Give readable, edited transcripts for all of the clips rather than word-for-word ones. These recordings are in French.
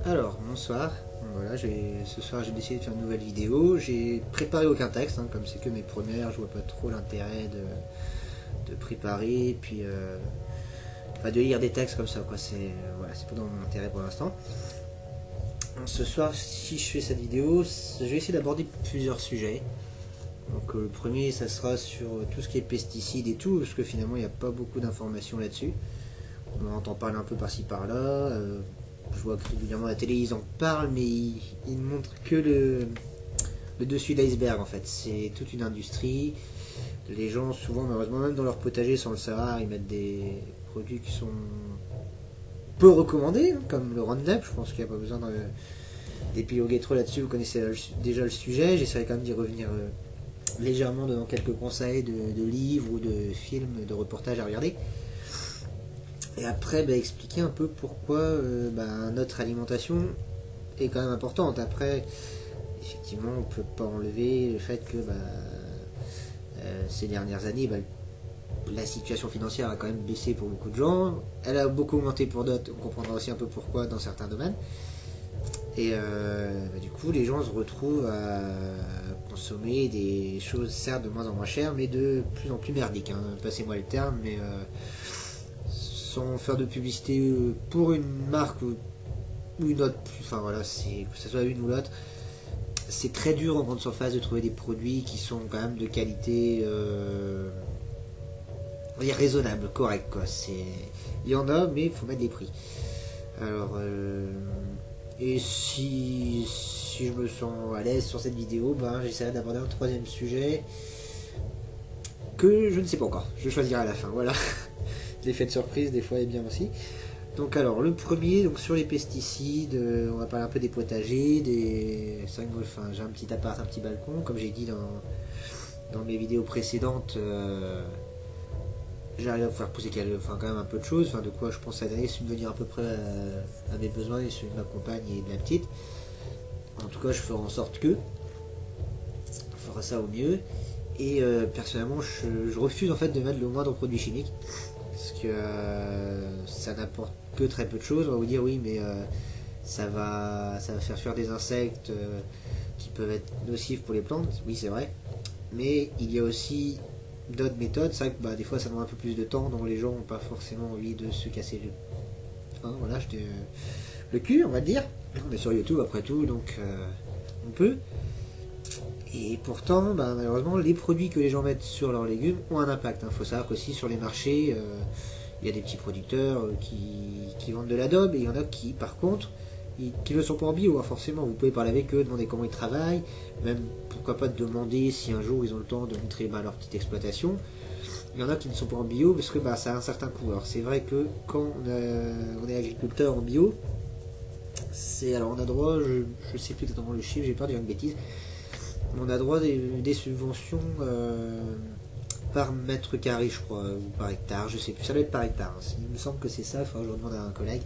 Alors, bonsoir. Voilà, ce soir j'ai décidé de faire une nouvelle vidéo. J'ai préparé aucun texte, comme c'est que mes premières, je vois pas trop l'intérêt de préparer, puis enfin, de lire des textes comme ça, quoi. Voilà, c'est pas dans mon intérêt pour l'instant. Ce soir, si je fais cette vidéo, je vais essayer d'aborder plusieurs sujets. Donc le premier, ça sera sur tout ce qui est pesticides et tout, parce que finalement il n'y a pas beaucoup d'informations là-dessus. On entend parler un peu par-ci par-là. Je vois que régulièrement à la télé ils en parlent, mais ils ne montrent que le dessus de l'iceberg en fait. C'est toute une industrie. Les gens, souvent, malheureusement, même dans leur potager sans le savoir, ils mettent des produits qui sont peu recommandés, comme le Roundup. Je pense qu'il n'y a pas besoin d'épiloguer trop là-dessus. Vous connaissez déjà le sujet. J'essaierai quand même d'y revenir légèrement dans quelques conseils de livres ou de films, de reportages à regarder. Et après, expliquer un peu pourquoi notre alimentation est quand même importante. Après, effectivement, on ne peut pas enlever le fait que ces dernières années, la situation financière a quand même baissé pour beaucoup de gens. Elle a beaucoup augmenté pour d'autres. On comprendra aussi un peu pourquoi dans certains domaines. Et du coup, les gens se retrouvent à consommer des choses certes de moins en moins chères, mais de plus en plus merdiques. Passez-moi le terme, mais sans faire de publicité pour une marque ou une autre, enfin voilà, que ce soit une ou l'autre, c'est très dur en grande surface de trouver des produits qui sont quand même de qualité on va dire raisonnable, correct quoi. Il y en a, mais il faut mettre des prix. Alors et si je me sens à l'aise sur cette vidéo, j'essaierai d'aborder un troisième sujet que je ne sais pas encore. Je choisirai à la fin, voilà. L'effet de surprise des fois est bien aussi. Donc alors le premier, donc sur les pesticides, on va parler un peu des potagers, j'ai un petit appart, un petit balcon, comme j'ai dit dans mes vidéos précédentes. J'arrive à faire pousser quand même un peu de choses, de quoi je pense à subvenir à peu près à mes besoins et celui de ma compagne et de la petite. En tout cas, je ferai en sorte que je ferai ça au mieux. Et personnellement, je refuse en fait de mettre le moindre produit chimique, parce que ça n'apporte que très peu de choses. On va vous dire oui, mais ça va faire fuir des insectes qui peuvent être nocifs pour les plantes. Oui, c'est vrai. Mais il y a aussi d'autres méthodes. C'est vrai que des fois ça demande un peu plus de temps, donc les gens n'ont pas forcément envie de se casser le cul, on va dire. On est sur YouTube après tout, donc on peut. Et pourtant, malheureusement, les produits que les gens mettent sur leurs légumes ont un impact. Il faut savoir qu'aussi sur les marchés, il y a des petits producteurs qui vendent de l'adobe, et il y en a qui, par contre, qui ne sont pas en bio, forcément. Vous pouvez parler avec eux, demander comment ils travaillent, même pourquoi pas demander si un jour ils ont le temps de montrer leur petite exploitation. Il y en a qui ne sont pas en bio parce que ça a un certain coût. Alors c'est vrai que quand on est agriculteur en bio, alors on a droit, je sais plus exactement le chiffre, j'ai peur de dire une bêtise, on a droit des subventions par mètre carré, je crois, ou par hectare, je sais plus, ça doit être par hectare. Il me semble que c'est ça, il faudra que je demande à un collègue.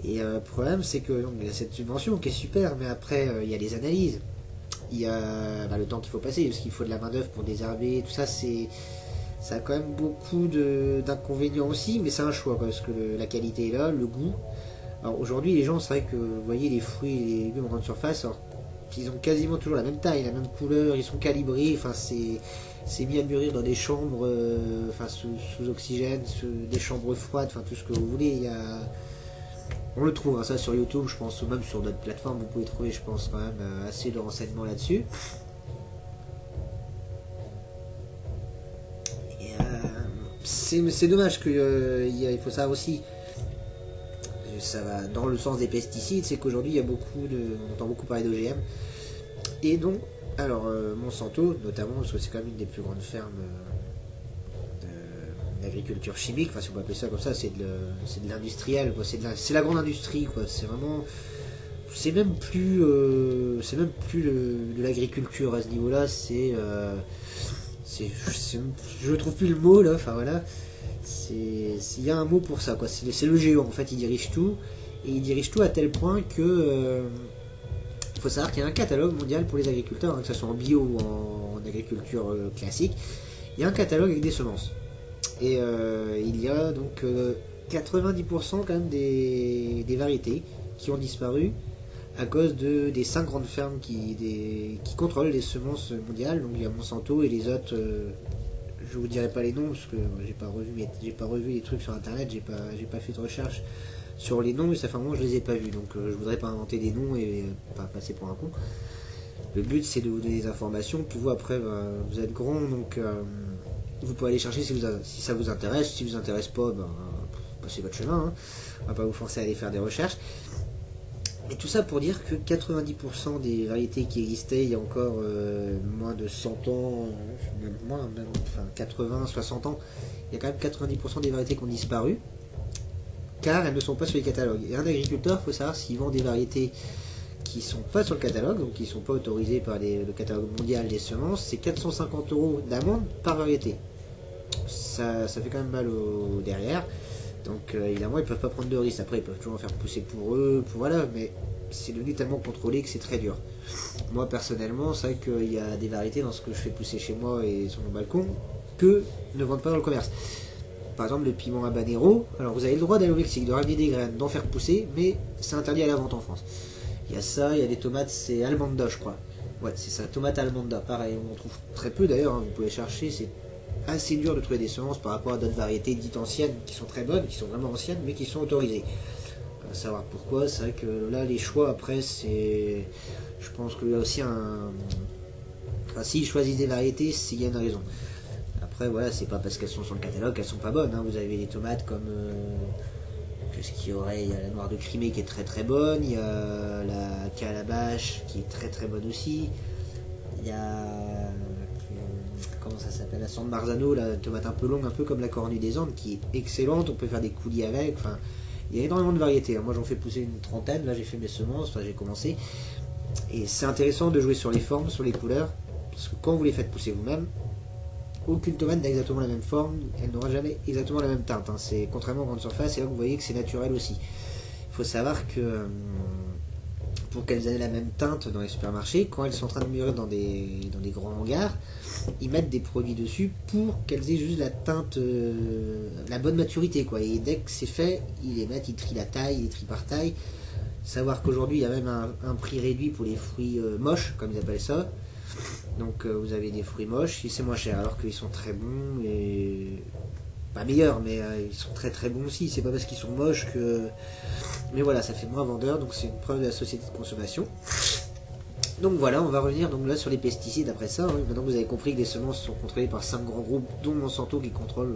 Et le problème, c'est que il y a cette subvention qui est super, mais après, il y a les analyses, il y a le temps qu'il faut passer, parce qu'il faut de la main-d'œuvre pour désherber, tout ça, ça a quand même beaucoup d'inconvénients aussi, mais c'est un choix, parce que la qualité est là, le goût. Alors aujourd'hui, les gens, c'est vrai que vous voyez les fruits et les légumes en grande surface, alors, ils ont quasiment toujours la même taille, la même couleur, ils sont calibrés, c'est mis à mûrir dans des chambres sous oxygène, des chambres froides, tout ce que vous voulez. On le trouve ça sur YouTube, je pense, ou même sur d'autres plateformes, vous pouvez trouver, je pense, quand même assez de renseignements là-dessus. C'est dommage qu'il faut savoir aussi, ça va dans le sens des pesticides, c'est qu'aujourd'hui on entend beaucoup parler d'OGM. Et donc, alors Monsanto notamment, parce que c'est quand même une des plus grandes fermes d'agriculture chimique, si on peut appeler ça comme ça, c'est de l'industriel, c'est la grande industrie, quoi. C'est même plus de l'agriculture à ce niveau-là, je trouve plus le mot là, voilà. Il y a un mot pour ça, quoi. C'est le géant, en fait, il dirige tout, et il dirige tout à tel point que il faut savoir qu'il y a un catalogue mondial pour les agriculteurs, que ce soit en bio ou en agriculture classique. Il y a un catalogue avec des semences, et il y a donc 90% quand même des variétés qui ont disparu à cause des 5 grandes fermes qui contrôlent les semences mondiales. Donc il y a Monsanto et les autres, je vous dirai pas les noms parce que j'ai pas revu les trucs sur internet, j'ai pas fait de recherche sur les noms, mais ça fait un moment que je les ai pas vus, donc je voudrais pas inventer des noms et pas passer pour un con. Le but c'est de vous donner des informations, puis vous après vous êtes grand, donc vous pouvez aller chercher si ça vous intéresse. Si vous intéresse pas, passez votre chemin, hein. On va pas vous forcer à aller faire des recherches. Et tout ça pour dire que 90% des variétés qui existaient il y a encore moins de 100 ans, même moins, enfin 80, 60 ans, il y a quand même 90% des variétés qui ont disparu, car elles ne sont pas sur les catalogues. Et un agriculteur, il faut savoir s'il vend des variétés qui ne sont pas sur le catalogue, donc qui ne sont pas autorisées par le catalogue mondial des semences, c'est 450 € d'amende par variété. Ça fait quand même mal derrière. Donc évidemment ils peuvent pas prendre de risques. Après ils peuvent toujours en faire pousser pour eux, voilà, mais c'est devenu tellement contrôlé que c'est très dur. Moi personnellement, c'est vrai qu'il y a des variétés dans ce que je fais pousser chez moi et sur mon balcon que ne vendent pas dans le commerce. Par exemple le piment habanero, alors vous avez le droit d'aller au Mexique, de ramener des graines, d'en faire pousser, mais c'est interdit à la vente en France. Il y a ça, il y a des tomates, c'est Almanda je crois. Ouais c'est ça, tomate Almanda, pareil, on en trouve très peu d'ailleurs, hein, vous pouvez chercher, c'est assez dur de trouver des semences par rapport à d'autres variétés dites anciennes qui sont très bonnes, qui sont vraiment anciennes mais qui sont autorisées. Savoir pourquoi, c'est vrai que là les choix après c'est... Je pense qu'il y a aussi un... Enfin s'ils choisissent des variétés, c'est qu'il y a une raison. Après voilà, c'est pas parce qu'elles sont sur le catalogue qu'elles sont pas bonnes, hein. Vous avez des tomates comme... Qu'est-ce qu'il y aurait? Il y a la noire de Crimée qui est très très bonne, il y a la calabache qui est très très bonne aussi, il y a... Comment ça s'appelle, la San Marzano, la tomate un peu longue, un peu comme la cornue des Andes, qui est excellente, on peut faire des coulis avec, enfin, il y a énormément de variétés. Moi j'en fais pousser une trentaine, là j'ai fait mes semences, enfin j'ai commencé, et c'est intéressant de jouer sur les formes, sur les couleurs, parce que quand vous les faites pousser vous-même, aucune tomate n'a exactement la même forme, elle n'aura jamais exactement la même teinte, hein. C'est contrairement aux grandes surfaces, et là vous voyez que c'est naturel aussi. Il faut savoir que pour qu'elles aient la même teinte dans les supermarchés, quand elles sont en train de mûrir dans des grands hangars, ils mettent des produits dessus pour qu'elles aient juste la teinte, la bonne maturité, quoi. Et dès que c'est fait, ils les mettent, ils trient la taille, ils trient par taille. Savoir qu'aujourd'hui il y a même un prix réduit pour les fruits moches, comme ils appellent ça. Donc vous avez des fruits moches et c'est moins cher, alors qu'ils sont très bons et pas meilleurs, mais ils sont très très bons aussi. C'est pas parce qu'ils sont moches que... Mais voilà, ça fait moins vendeur, donc c'est une preuve de la société de consommation. Donc voilà, on va revenir donc là sur les pesticides après ça, hein. Maintenant que vous avez compris que les semences sont contrôlées par 5 grands groupes, dont Monsanto qui contrôle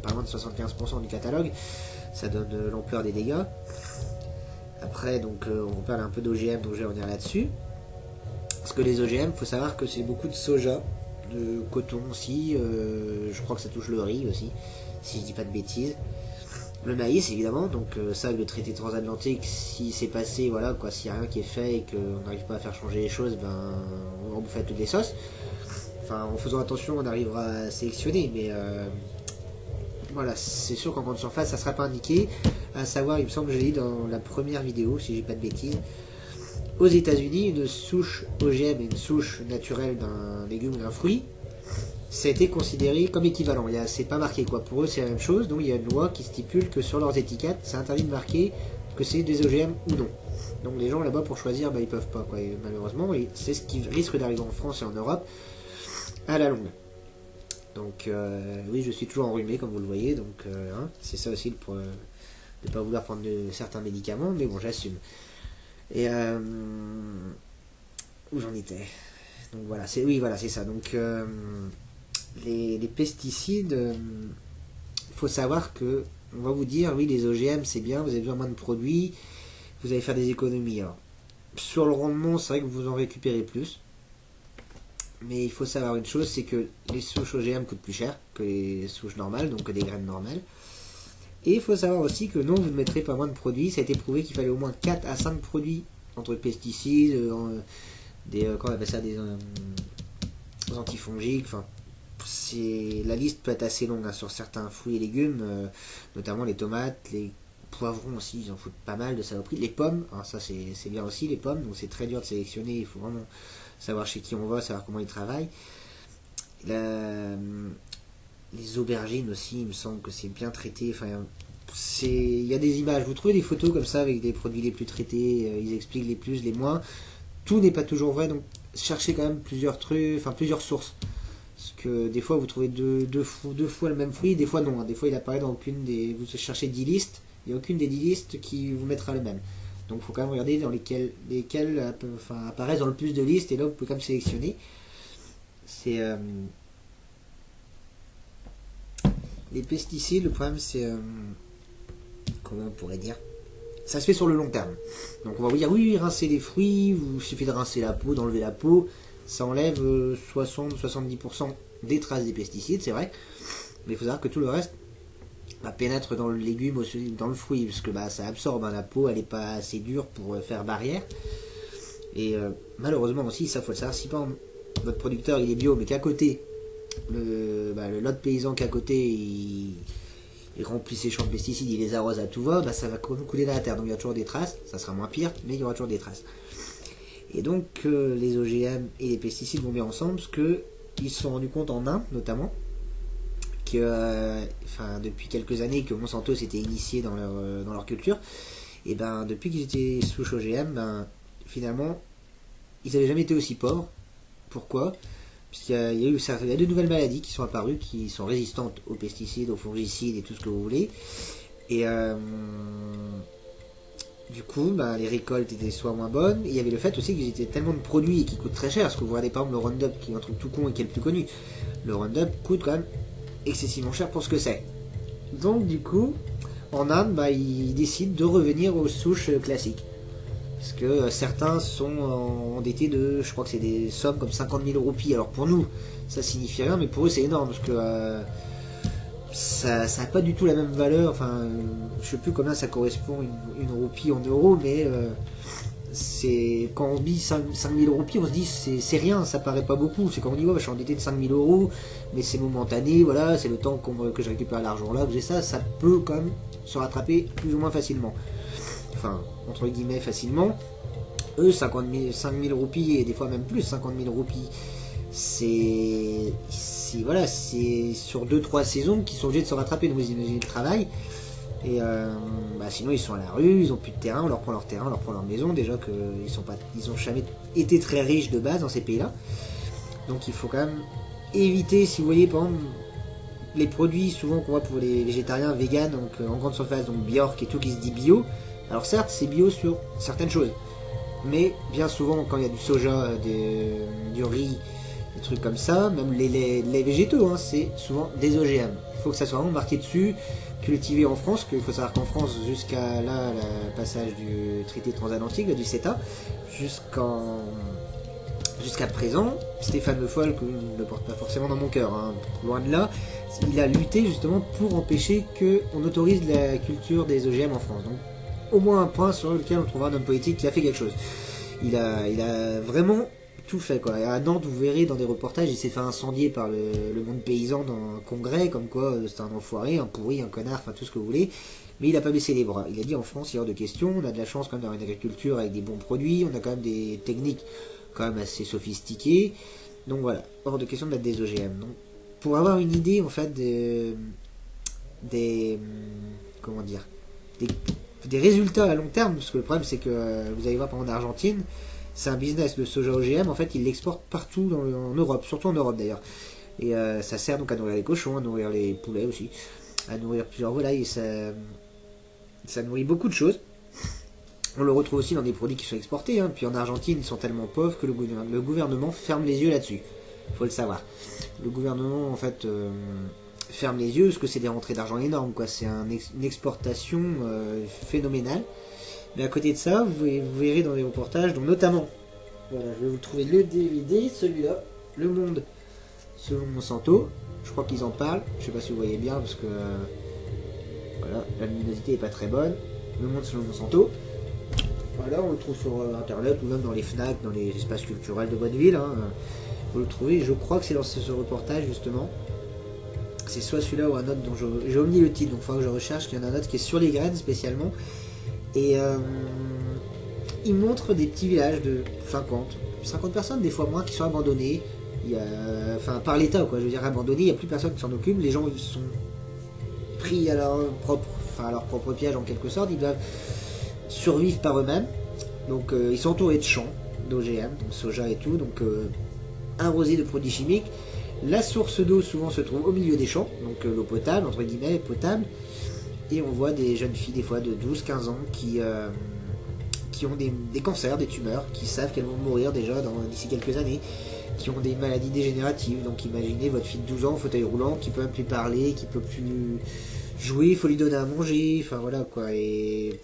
pas loin de 75% du catalogue, ça donne l'ampleur des dégâts. Après, donc on parle un peu d'OGM, donc je vais revenir là-dessus. Parce que les OGM, il faut savoir que c'est beaucoup de soja, de coton aussi, je crois que ça touche le riz aussi, si je dis pas de bêtises. Le maïs évidemment, donc ça avec le traité transatlantique, si c'est passé, voilà quoi, s'il n'y a rien qui est fait et qu'on n'arrive pas à faire changer les choses, ben on vous fait toutes les sauces. Enfin en faisant attention on arrivera à sélectionner, mais voilà, c'est sûr qu'en grande surface ça sera pas indiqué. À savoir, il me semble que je l'ai dit dans la première vidéo, si j'ai pas de bêtises, aux États-Unis, une souche OGM et une souche naturelle d'un légume ou d'un fruit, ça a été considéré comme équivalent. C'est pas marqué quoi. Pour eux, c'est la même chose. Donc il y a une loi qui stipule que sur leurs étiquettes, c'est interdit de marquer que c'est des OGM ou non. Donc les gens là-bas pour choisir, ils peuvent pas quoi. Et malheureusement, et c'est ce qui risque d'arriver en France et en Europe à la longue. Donc oui, je suis toujours enrhumé comme vous le voyez. Donc hein, c'est ça aussi pour ne pas vouloir prendre certains médicaments, mais bon, j'assume. Et où j'en étais? Donc voilà, c'est ça. Donc les pesticides, faut savoir que on va vous dire oui, les OGM c'est bien, vous avez besoin de moins de produits, vous allez faire des économies. Alors, sur le rendement, c'est vrai que vous en récupérez plus, mais il faut savoir une chose, c'est que les souches OGM coûtent plus cher que les souches normales, donc que des graines normales. Et il faut savoir aussi que non, vous ne mettrez pas moins de produits. Ça a été prouvé qu'il fallait au moins 4 à 5 produits entre pesticides, comment on appelle ça, des antifongiques. Enfin, la liste peut être assez longue hein, sur certains fruits et légumes, notamment les tomates, les poivrons aussi, ils en foutent pas mal de saloperies. Les pommes, alors ça c'est bien aussi les pommes, donc c'est très dur de sélectionner. Il faut vraiment savoir chez qui on va, savoir comment ils travaillent. Les aubergines aussi, il me semble que c'est bien traité. Enfin, il y a des images, vous trouvez des photos comme ça avec des produits les plus traités, ils expliquent les plus, les moins. Tout n'est pas toujours vrai, donc cherchez quand même plusieurs trucs, enfin plusieurs sources. Parce que des fois vous trouvez deux fois le même fruit, des fois non. Des fois il apparaît dans aucune des. Vous cherchez 10 listes, il n'y a aucune des 10 listes qui vous mettra le même. Donc il faut quand même regarder dans lesquels apparaissent dans le plus de listes, et là vous pouvez quand même sélectionner. C'est. Les pesticides, le problème c'est. Comment on pourrait dire, ça se fait sur le long terme. Donc on va vous dire oui, rincer les fruits, il suffit de rincer la peau, d'enlever la peau, ça enlève 60-70% des traces des pesticides, c'est vrai, mais il faut savoir que tout le reste pénètre dans le légume, dans le fruit, parce que ça absorbe, la peau elle n'est pas assez dure pour faire barrière, et malheureusement aussi, ça faut le savoir, si par exemple votre producteur il est bio, mais qu'à côté, l'autre paysan qu'à côté, il remplit ses champs de pesticides, il les arrose à tout va, ça va couler dans la terre. Donc il y a toujours des traces, ça sera moins pire, mais il y aura toujours des traces. Et donc les OGM et les pesticides vont bien ensemble, parce qu'ils se sont rendus compte en Inde notamment, que depuis quelques années que Monsanto s'était initié dans leur culture, et depuis qu'ils étaient souches OGM, finalement, ils n'avaient jamais été aussi pauvres. Pourquoi ? Puisqu'il y a de nouvelles maladies qui sont apparues, qui sont résistantes aux pesticides, aux fongicides et tout ce que vous voulez. Et du coup, les récoltes étaient soit moins bonnes. Et il y avait le fait aussi qu'ils étaient tellement de produits et qui coûtent très cher. Parce que vous regardez par exemple le Roundup, qui est un truc tout con et qui est le plus connu. Le Roundup coûte quand même excessivement cher pour ce que c'est. Donc du coup, en Inde, ils décident de revenir aux souches classiques. Parce que certains sont endettés de, je crois que c'est des sommes comme 50 000 roupies. Alors pour nous, ça signifie rien, mais pour eux c'est énorme, parce que ça n'a pas du tout la même valeur. Enfin, je sais plus combien ça correspond une roupie en euros, mais c'est quand on dit 5 000 roupies, on se dit c'est rien, ça paraît pas beaucoup. C'est quand on dit je suis endetté de 5 000 euros, mais c'est momentané, voilà, c'est le temps que je récupère l'argent là, que j'ai ça peut quand même se rattraper plus ou moins facilement. Enfin, entre guillemets facilement. Eux, 5 000 roupies, et des fois même plus, 50 000 roupies, c'est sur 2-3 saisons qu'ils sont obligés de se rattraper. Donc vous imaginez le travail. Et sinon ils sont à la rue, ils ont plus de terrain, on leur prend leur terrain, on leur prend leur maison. Déjà qu'ils ont jamais été très riches de base dans ces pays-là. Donc il faut quand même éviter, si vous voyez par exemple les produits souvent qu'on voit pour les végétariens, véganes, donc en grande surface, donc Bjork et tout qui se dit bio. Alors certes c'est bio sur certaines choses, mais bien souvent quand il y a du soja, du riz, des trucs comme ça, même les végétaux, c'est souvent des OGM. Il faut que ça soit vraiment marqué dessus, cultivé en France, qu'il faut savoir qu'en France, jusqu'à là, le passage du traité transatlantique, du CETA, jusqu'à présent, Stéphane Le Foll, que je ne porte pas forcément dans mon cœur, loin de là, il a lutté justement pour empêcher qu'on autorise la culture des OGM en France. Donc, au moins un point sur lequel on trouvera un homme politique qui a fait quelque chose. Il a vraiment tout fait, quoi. Et à Nantes, vous verrez dans des reportages, il s'est fait incendier par le monde paysan dans un congrès, comme quoi c'est un enfoiré, un pourri, un connard, enfin tout ce que vous voulez. Mais il n'a pas baissé les bras. Il a dit en France, il y a hors de question, on a de la chance quand même d'avoir une agriculture avec des bons produits, on a quand même des techniques quand même assez sophistiquées. Donc voilà, hors de question de mettre des OGM. Donc, pour avoir une idée en fait des résultats à long terme, parce que le problème c'est que vous allez voir par exemple en Argentine, c'est un business, le soja OGM, en fait ils l'exportent partout en Europe, surtout en Europe d'ailleurs. Et ça sert donc à nourrir les cochons, à nourrir les poulets aussi, à nourrir plusieurs volailles, et ça nourrit beaucoup de choses. On le retrouve aussi dans des produits qui sont exportés, puis en Argentine ils sont tellement pauvres que le gouvernement ferme les yeux là-dessus, faut le savoir. Le gouvernement en fait ferme les yeux parce que c'est des rentrées d'argent énormes, quoi. C'est une exportation phénoménale. Mais à côté de ça, vous verrez dans les reportages, donc notamment, voilà, je vais vous trouver le DVD, celui-là, Le Monde selon Monsanto. Je crois qu'ils en parlent. Je sais pas si vous voyez bien parce que voilà, la luminosité est pas très bonne. Le Monde selon Monsanto. Voilà, on le trouve sur internet ou même dans les FNAC, dans les espaces culturels de votre ville. Vous le trouvez. Je crois que c'est dans ce reportage justement. C'est soit celui-là ou un autre dont j'ai omis le titre, donc il faudra que je recherche. Il y en a un autre qui est sur les graines spécialement. Et il montre des petits villages de 50 personnes, des fois moins, qui sont abandonnés. Par l'État, quoi. Je veux dire, abandonnés, il n'y a plus personne qui s'en occupe. Les gens sont pris à leur propre enfin, à leur propre piège en quelque sorte, ils doivent survivre par eux-mêmes. Donc ils sont entourés de champs d'OGM, donc soja et tout, donc arrosés de produits chimiques. La source d'eau souvent se trouve au milieu des champs, donc l'eau potable, entre guillemets, potable. Et on voit des jeunes filles, des fois de 12-15 ans, qui ont des cancers, des tumeurs, qui savent qu'elles vont mourir déjà d'ici quelques années, qui ont des maladies dégénératives. Donc imaginez votre fille de 12 ans en fauteuil roulant, qui peut même plus parler, qui peut plus jouer, il faut lui donner à manger, enfin voilà quoi. Et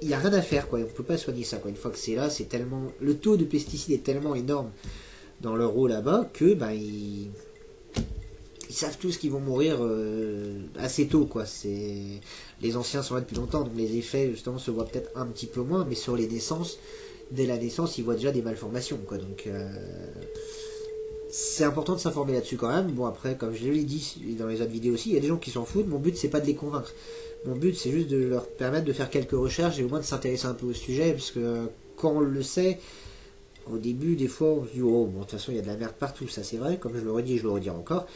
il n'y a rien à faire quoi, on peut pas soigner ça quoi. Une fois que c'est là, c'est tellement, le taux de pesticides est tellement énorme dans leur eau là-bas que ils savent tous qu'ils vont mourir assez tôt quoi. Les anciens sont là depuis longtemps, donc les effets justement se voient peut-être un petit peu moins, mais sur les naissances, dès la naissance, ils voient déjà des malformations quoi. Donc c'est important de s'informer là-dessus quand même. Bon après, comme je l'ai dit dans les autres vidéos aussi, il y a des gens qui s'en foutent. Mon but c'est pas de les convaincre. Mon but c'est juste de leur permettre de faire quelques recherches et au moins de s'intéresser un peu au sujet, parce que quand on le sait, au début des fois on se dit oh bon de toute façon il y a de la merde partout, ça c'est vrai, comme je le redis et je le redis encore.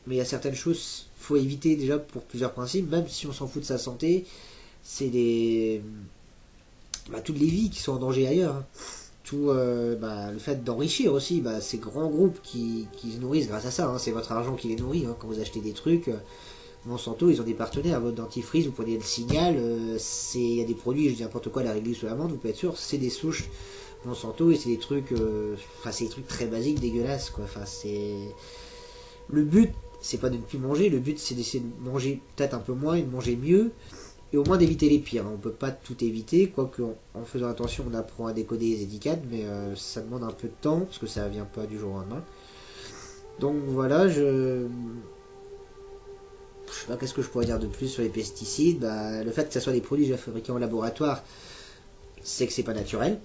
Mais il y a certaines choses faut éviter déjà pour plusieurs principes, même si on s'en fout de sa santé, c'est toutes les vies qui sont en danger ailleurs. Hein. Tout le fait d'enrichir aussi ces grands groupes qui se nourrissent grâce à ça, hein. C'est votre argent qui les nourrit, hein. Quand vous achetez des trucs, Monsanto ils ont des partenaires, votre dentifrice vous prenez le Signal, il y a des produits, je dis n'importe quoi, la réglisse ou l'amande, vous pouvez être sûr c'est des souches Monsanto et c'est des trucs c'est des trucs très basiques, dégueulasses quoi. Enfin c'est le but, c'est pas de ne plus manger, le but c'est d'essayer de manger peut-être un peu moins et de manger mieux, et au moins d'éviter les pires. On peut pas tout éviter, quoique en faisant attention on apprend à décoder les étiquettes, mais ça demande un peu de temps, parce que ça vient pas du jour au lendemain. Donc voilà, je sais pas qu'est-ce que je pourrais dire de plus sur les pesticides. Le fait que ça soit des produits déjà fabriqués en laboratoire, c'est que c'est pas naturel,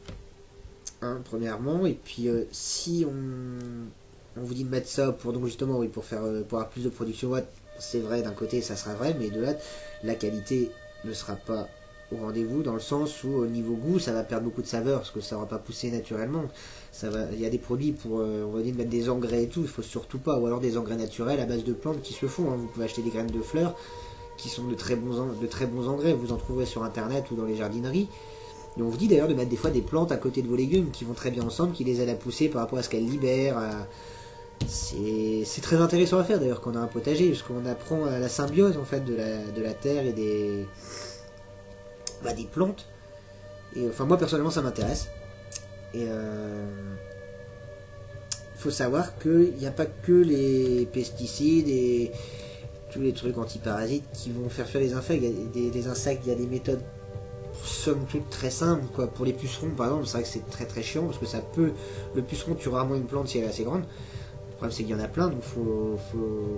hein, premièrement, et puis si on vous dit de mettre ça pour donc justement oui pour avoir plus de production, c'est vrai d'un côté ça sera vrai, mais de l'autre la qualité ne sera pas au rendez-vous, dans le sens où au niveau goût ça va perdre beaucoup de saveur parce que ça n'aura pas poussé naturellement. Il y a des produits pour on va dire de mettre des engrais et tout, il faut surtout pas, ou alors des engrais naturels à base de plantes qui se font, hein. Vous pouvez acheter des graines de fleurs qui sont de très bons engrais, vous en trouverez sur internet ou dans les jardineries. Et on vous dit d'ailleurs de mettre des fois des plantes à côté de vos légumes qui vont très bien ensemble, qui les aident à pousser par rapport à ce qu'elles libèrent. C'est très intéressant à faire d'ailleurs quand on a un potager, parce qu'on apprend à la symbiose en fait de la terre et des plantes. Et enfin moi personnellement ça m'intéresse. Et faut savoir qu'il n'y a pas que les pesticides et tous les trucs antiparasites qui vont faire les insectes. Il y a des insectes, il y a des méthodes somme toute très simples quoi. Pour les pucerons par exemple, c'est vrai que c'est très très chiant parce que le puceron tue rarement une plante si elle est assez grande. Le problème c'est qu'il y en a plein, donc faut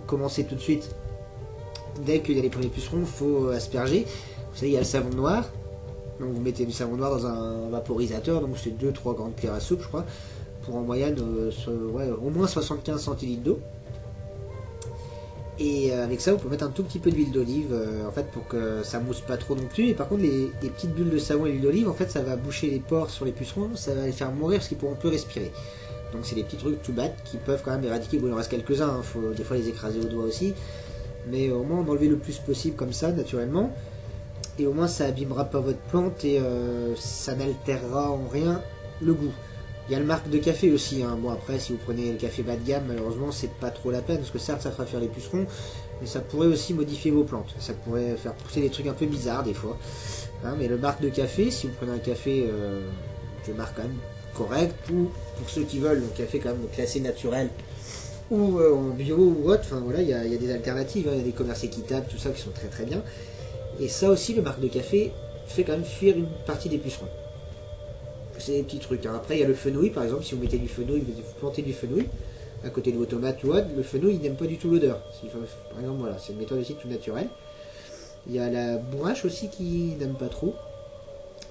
commencer tout de suite. Dès qu'il y a les premiers pucerons, il faut asperger. Vous savez, il y a le savon noir. Donc vous mettez du savon noir dans un vaporisateur, donc c'est 2-3 grandes cuillères à soupe je crois, pour en moyenne au moins 75 centilitres d'eau. Et avec ça vous pouvez mettre un tout petit peu d'huile d'olive en fait pour que ça mousse pas trop non plus. Et par contre les petites bulles de savon et l'huile d'olive en fait ça va boucher les pores sur les pucerons, ça va les faire mourir parce qu'ils pourront plus respirer. Donc c'est des petits trucs tout bêtes qui peuvent quand même éradiquer. Bon, il en reste quelques-uns, hein. Faut des fois les écraser au doigt aussi, mais au moins en enlever le plus possible comme ça naturellement. Et au moins ça abîmera pas votre plante et ça n'altérera en rien le goût. Il y a le marque de café aussi, hein. Bon après si vous prenez le café bas de gamme, malheureusement c'est pas trop la peine, parce que certes ça fera faire les pucerons, mais ça pourrait aussi modifier vos plantes. Ça pourrait faire pousser des trucs un peu bizarres des fois, hein. Mais le marque de café, si vous prenez un café de marque quand même correct, ou pour ceux qui veulent un café quand même classé naturel ou en bio ou autre, enfin voilà, il y a des alternatives, hein. Il y a des commerces équitables, tout ça qui sont très très bien. Et ça aussi, le marque de café fait quand même fuir une partie des pucerons. C'est des petits trucs, hein. Après, il y a le fenouil, par exemple, si vous mettez du fenouil, vous plantez du fenouil à côté de vos tomates ou autre, le fenouil, il n'aime pas du tout l'odeur. Par exemple, voilà, c'est une méthode aussi tout naturelle. Il y a la bourrache aussi qui n'aime pas trop.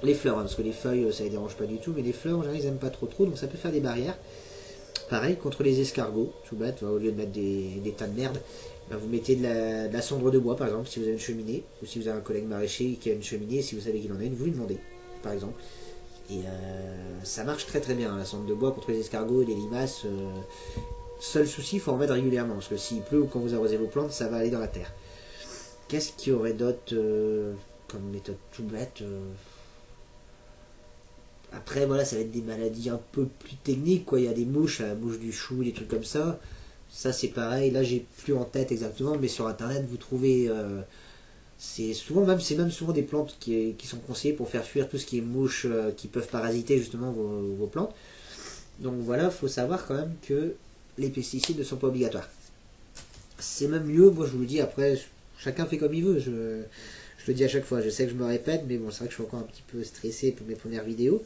Les fleurs, hein, parce que les feuilles, ça les dérange pas du tout, mais les fleurs, en général, ils n'aiment pas trop, donc ça peut faire des barrières. Pareil, contre les escargots, tout bête, au lieu de mettre des tas de merde, vous mettez de la cendre de bois par exemple si vous avez une cheminée, ou si vous avez un collègue maraîcher qui a une cheminée, si vous savez qu'il en a une, vous lui demandez par exemple. Et ça marche très très bien, la cendre de bois contre les escargots et les limaces. Seul souci, il faut en mettre régulièrement, parce que s'il pleut ou quand vous arrosez vos plantes, ça va aller dans la terre. Qu'est-ce qu'il y aurait d'autre comme méthode tout bête Après, voilà, ça va être des maladies un peu plus techniques, quoi. Il y a des mouches, la mouche du chou, des trucs comme ça. Ça, c'est pareil. Là, j'ai plus en tête exactement, mais sur Internet, vous trouvez... c'est même souvent des plantes qui sont conseillées pour faire fuir tout ce qui est mouches qui peuvent parasiter justement vos plantes. Donc voilà, il faut savoir quand même que les pesticides ne sont pas obligatoires. C'est même mieux, moi je vous le dis, après, chacun fait comme il veut. Je le dis à chaque fois, je sais que je me répète, mais bon, c'est vrai que je suis encore un petit peu stressé pour mes premières vidéos.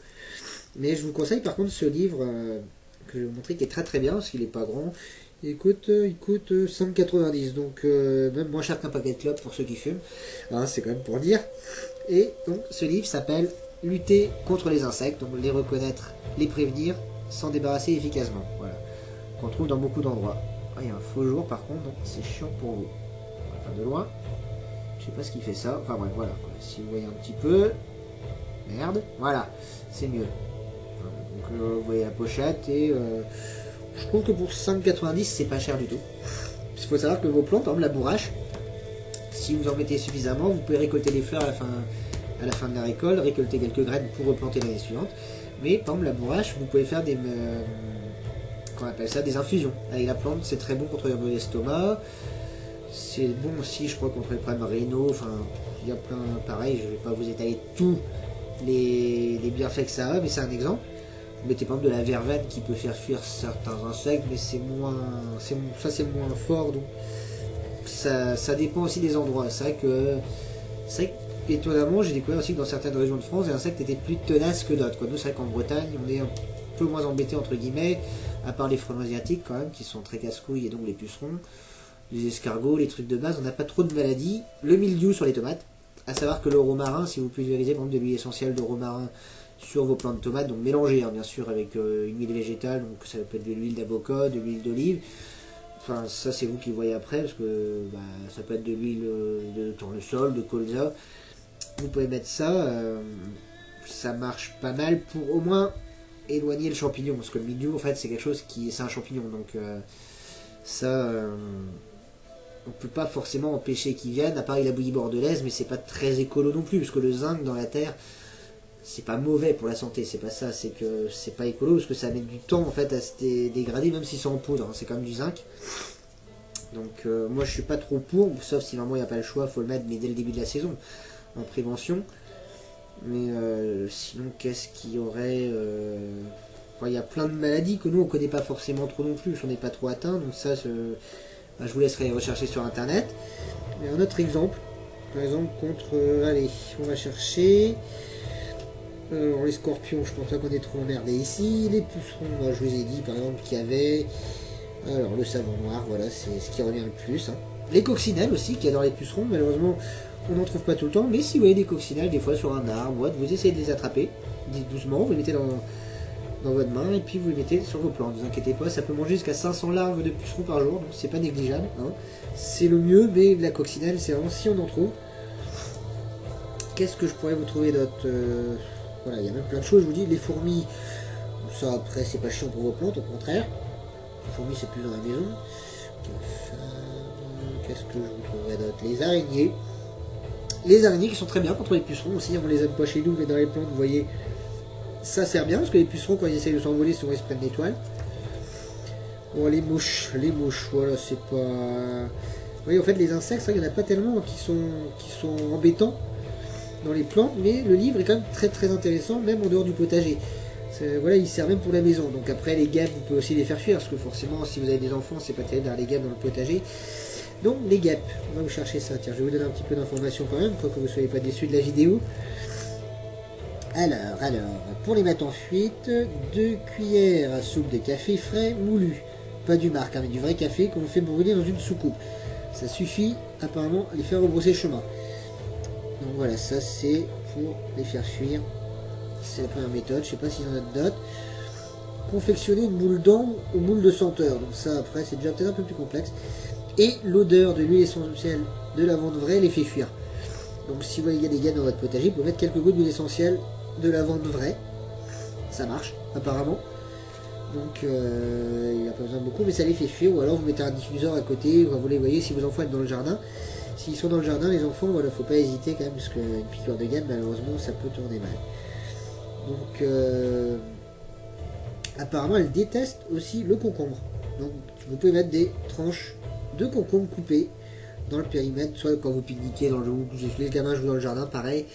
Mais je vous conseille par contre ce livre que je vais vous montrer qui est très très bien, parce qu'il n'est pas grand. Il coûte 5,90, donc même moins cher qu'un paquet de clopes pour ceux qui fument. Hein, c'est quand même pour dire. Et donc ce livre s'appelle Lutter contre les insectes, donc les reconnaître, les prévenir, s'en débarrasser efficacement. Voilà. Qu'on trouve dans beaucoup d'endroits. Ah, il y a un faux jour par contre, donc c'est chiant pour vous. Enfin de loin. Je sais pas ce qui fait ça. Enfin bref, voilà. Si vous voyez un petit peu. Merde. Voilà. C'est mieux. Donc vous voyez la pochette et je trouve que pour 5,90 c'est pas cher du tout. Il faut savoir que vos plantes, par exemple la bourrache, si vous en mettez suffisamment, vous pouvez récolter les fleurs à la fin de la récolte, récolter quelques graines pour replanter l'année suivante. Mais par exemple la bourrache, vous pouvez faire des qu'on appelle ça des infusions. Avec la plante, c'est très bon contre l'estomac. C'est bon aussi, je crois, contre les problèmes rénaux. Enfin, il y a plein, pareil, je vais pas vous étaler tous les bienfaits que ça a, mais c'est un exemple. Vous mettez par exemple de la verveine qui peut faire fuir certains insectes, mais c'est moins fort, donc ça dépend aussi des endroits. C'est vrai que étonnamment, j'ai découvert aussi que dans certaines régions de France, les insectes étaient plus tenaces que d'autres. Nous, c'est vrai qu'en Bretagne, on est un peu moins embêté entre guillemets, à part les frelons asiatiques quand même, qui sont très casse-couilles, et donc les pucerons, les escargots, les trucs de base, on n'a pas trop de maladies. Le mildiou sur les tomates, à savoir que le romarin, si vous pulvérisez par exemple de l'huile essentielle de romarin sur vos plants de tomates, donc mélangez bien sûr avec une huile végétale, donc ça peut être de l'huile d'avocat, de l'huile d'olive. Enfin, ça c'est vous qui voyez après, parce que ça peut être de l'huile de tournesol, de colza. Vous pouvez mettre ça, ça marche pas mal pour au moins éloigner le champignon, parce que le mildiou en fait c'est quelque chose c'est un champignon, donc on peut pas forcément empêcher qu'il vienne, à part la bouillie bordelaise, mais c'est pas très écolo non plus, parce que le zinc dans la terre, c'est pas mauvais pour la santé, c'est pas ça, c'est que c'est pas écolo, parce que ça met du temps en fait à se dégrader, même si c'est en poudre, hein, c'est quand même du zinc. Donc moi je suis pas trop pour, sauf si vraiment il n'y a pas le choix, faut le mettre, mais dès le début de la saison, en prévention. Mais sinon, qu'est-ce qu'il y aurait il y a plein de maladies que nous on connaît pas forcément trop non plus, on n'est pas trop atteint, donc ça je vous laisserai rechercher sur internet. Et un autre exemple, par exemple contre allez, on va chercher les scorpions, je pense pas qu'on est trop emmerdé ici. Les pucerons, je vous ai dit par exemple qu'il y avait alors le savon noir, voilà, c'est ce qui revient le plus, hein. Les coccinelles aussi qui adorent les pucerons, malheureusement on n'en trouve pas tout le temps, mais si vous voyez des coccinelles des fois sur un arbre, vous essayez de les attraper doucement, vous les mettez dans votre main et puis vous les mettez sur vos plantes. Ne vous inquiétez pas, ça peut manger jusqu'à 500 larves de pucerons par jour, donc c'est pas négligeable, hein. C'est le mieux, mais la coccinelle c'est vraiment si on en trouve. Qu'est-ce que je pourrais vous trouver d'autre voilà, il y a même plein de choses, je vous dis. Les fourmis, ça après c'est pas chiant pour vos plantes, au contraire. Les fourmis c'est plus dans la maison. Qu'est-ce que je vous trouverais d'autre? Les araignées. Les araignées qui sont très bien contre les pucerons aussi, on les aime pas chez nous, mais dans les plantes, vous voyez, ça sert bien, parce que les pucerons quand ils essayent de s'envoler, souvent ils se prennent l'étoile. Bon, les mouches, voilà, c'est pas... Vous voyez, en fait, les insectes, il n'y en a pas tellement qui sont embêtants dans les plantes, mais le livre est quand même très très intéressant, même en dehors du potager. Voilà, il sert même pour la maison. Donc après, les guêpes, vous pouvez aussi les faire fuir, parce que forcément, si vous avez des enfants, c'est pas terrible d'avoir les guêpes dans le potager. Donc les guêpes, on va vous chercher ça. Tiens, je vais vous donner un petit peu d'informations quand même, pour que vous ne soyez pas déçus de la vidéo. Alors, pour les mettre en fuite, 2 cuillères à soupe de café frais moulu. Pas du marc, hein, mais du vrai café qu'on fait brûler dans une soucoupe. Ça suffit apparemment à les faire rebrousser chemin. Donc voilà, ça c'est pour les faire fuir. C'est la première méthode, je sais pas s'il y en a d'autres. Confectionner une boule d'ambre ou boule de senteur. Donc ça après c'est déjà peut-être un peu plus complexe. Et l'odeur de l'huile essentielle de lavande vraie les fait fuir. Donc si vous voyez il y a des gars dans votre potager, vous pouvez mettre quelques gouttes d'huile essentielle de lavande vraie. Ça marche apparemment. Donc il n'y a pas besoin de beaucoup, mais ça les fait fuir. Ou alors vous mettez un diffuseur à côté, vous les voyez si vos enfants sont dans le jardin. S'ils sont dans le jardin, les enfants, voilà, faut pas hésiter quand même, parce qu'une piqûre de gamme, malheureusement, ça peut tourner mal. Donc, apparemment, elle déteste aussi le concombre. Donc, vous pouvez mettre des tranches de concombre coupées dans le périmètre, soit quand vous pique-niquez dans le jeu, les gamins jouent dans le jardin, pareil,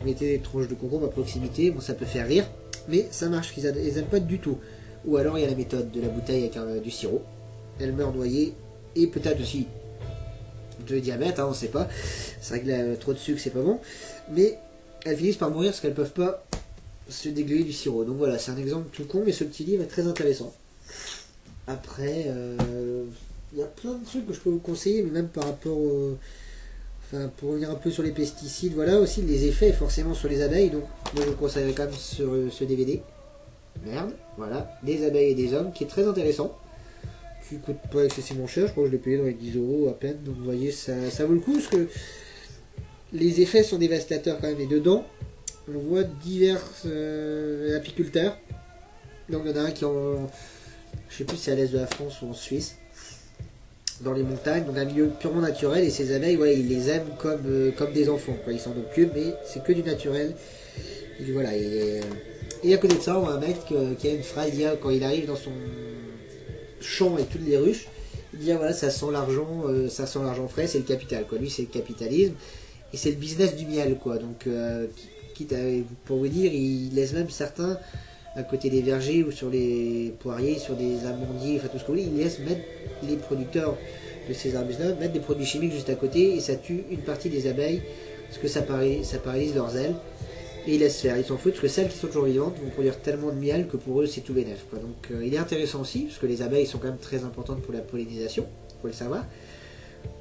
vous mettez des tranches de concombre à proximité, bon, ça peut faire rire, mais ça marche, ils n'aiment pas du tout. Ou alors, il y a la méthode de la bouteille avec du sirop, elle meurt noyée, et peut-être aussi de diabète, hein, on sait pas, c'est vrai que trop de sucre, c'est pas bon, mais elles finissent par mourir parce qu'elles peuvent pas se dégluer du sirop. Donc voilà, c'est un exemple tout con, mais ce petit livre est très intéressant. Après, il y a plein de trucs que je peux vous conseiller, mais même par rapport enfin, pour revenir un peu sur les pesticides, voilà aussi les effets forcément sur les abeilles. Donc moi je vous conseillerais quand même sur ce DVD. Merde, voilà, des abeilles et des hommes, qui est très intéressant, qui coûte pas excessivement cher, je crois que je l'ai payé dans les 10 € à peine, donc vous voyez, ça vaut le coup, parce que les effets sont dévastateurs quand même, et dedans, on voit divers apiculteurs, donc il y en a un qui est en, je sais plus si c'est à l'est de la France ou en Suisse, dans les montagnes, donc un milieu purement naturel, et ces abeilles, ouais, ils les aiment comme des enfants, quoi. Ils s'en occupent, mais c'est que du naturel, et voilà, et à côté de ça, on voit un mec qui a une phrase, quand il arrive dans son champ et toutes les ruches, il dit voilà, ça sent l'argent frais, c'est le capital, quoi. Lui c'est le capitalisme et c'est le business du miel, quoi. Donc quitte à, pour vous dire, il laisse même certains à côté des vergers ou sur les poiriers, sur des amandiers, enfin tout ce qu'on dit, il laisse mettre les producteurs de ces arbustes-là mettre des produits chimiques juste à côté, et ça tue une partie des abeilles parce que ça paralyse leurs ailes. Et ils laissent faire, ils s'en foutent, parce que celles qui sont toujours vivantes vont produire tellement de miel que pour eux c'est tout bénef, quoi. Donc il est intéressant aussi, parce que les abeilles sont quand même très importantes pour la pollinisation, faut le savoir.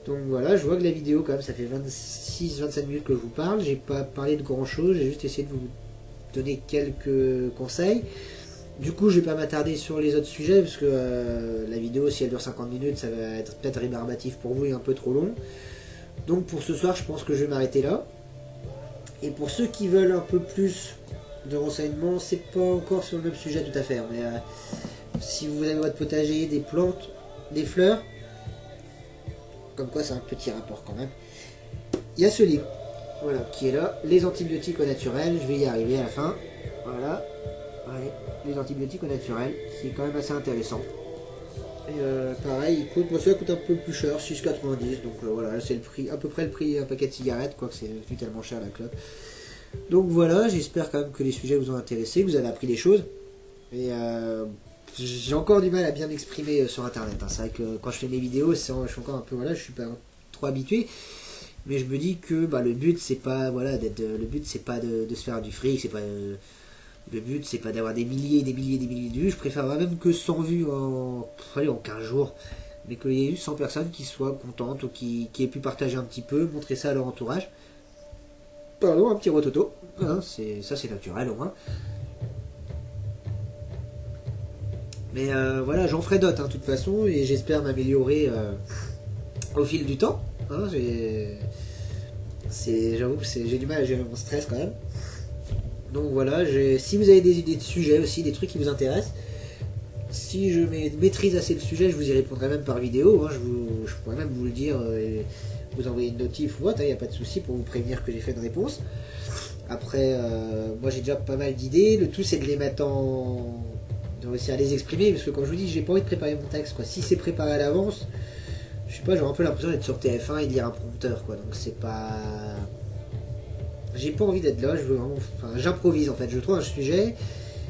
Donc voilà, je vois que la vidéo quand même ça fait 26-27 minutes que je vous parle, j'ai pas parlé de grand chose, j'ai juste essayé de vous donner quelques conseils. Du coup je vais pas m'attarder sur les autres sujets, parce que la vidéo, si elle dure 50 minutes, ça va être peut-être rébarbatif pour vous et un peu trop long. Donc pour ce soir je pense que je vais m'arrêter là. Et pour ceux qui veulent un peu plus de renseignements, c'est pas encore sur le même sujet tout à fait, mais si vous avez votre potager, des plantes, des fleurs, comme quoi c'est un petit rapport quand même, il y a ce livre, voilà, qui est là, les antibiotiques au naturel, je vais y arriver à la fin, voilà, ouais, les antibiotiques au naturel, qui est quand même assez intéressant. Et pareil, moi ça coûte un peu plus cher, 6,90, donc voilà, c'est le prix, à peu près le prix d'un paquet de cigarettes, quoique c'est devenu tellement cher la clope. Donc voilà, j'espère quand même que les sujets vous ont intéressé, que vous avez appris des choses. Et j'ai encore du mal à bien m'exprimer sur internet, hein. C'est vrai que quand je fais mes vidéos, je suis encore un peu, voilà, je suis pas trop habitué. Mais je me dis que le but c'est pas, voilà, le but c'est pas de se faire du fric, c'est pas le but c'est pas d'avoir des milliers et des milliers et des milliers de vues. Je préfère même que 100 vues en 15 jours, mais qu'il y ait eu 100 personnes qui soient contentes ou qui aient pu partager un petit peu, montrer ça à leur entourage. Pardon, un petit rototo, hein, ça c'est naturel au moins. Mais voilà, j'en ferai d'autres, hein, de toute façon, et j'espère m'améliorer au fil du temps. Hein, j'avoue que j'ai du mal à gérer mon stress quand même. Donc voilà, si vous avez des idées de sujets aussi, des trucs qui vous intéressent, si je maîtrise assez le sujet, je vous y répondrai même par vidéo, hein, je pourrais même vous le dire, et vous envoyer une notif ou autre, il n'y a pas de souci pour vous prévenir que j'ai fait une réponse. Après, moi j'ai déjà pas mal d'idées, le tout c'est de les mettre de réussir à les exprimer, parce que comme je vous dis, j'ai pas envie de préparer mon texte, quoi. Si c'est préparé à l'avance, je sais pas, j'aurais un peu l'impression d'être sur TF1 et de lire un prompteur, quoi. Donc c'est pas... J'ai pas envie d'être là, je veux vraiment... Enfin, j'improvise en fait, je trouve un sujet,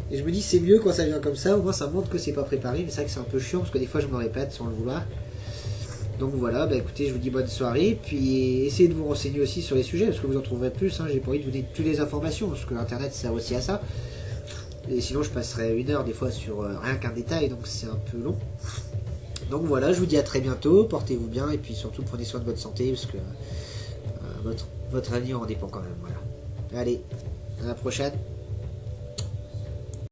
et je me dis c'est mieux quand ça vient comme ça, au moins ça montre que c'est pas préparé, mais c'est vrai que c'est un peu chiant, parce que des fois je me répète sans le vouloir. Donc voilà, écoutez, je vous dis bonne soirée, puis essayez de vous renseigner aussi sur les sujets, parce que vous en trouverez plus, hein. J'ai pas envie de vous donner toutes les informations, parce que l'internet sert aussi à ça. Et sinon je passerai 1 heure des fois sur rien qu'un détail, donc c'est un peu long. Donc voilà, je vous dis à très bientôt, portez-vous bien, et puis surtout prenez soin de votre santé, parce que votre avenir en dépend quand même, voilà. Allez, à la prochaine.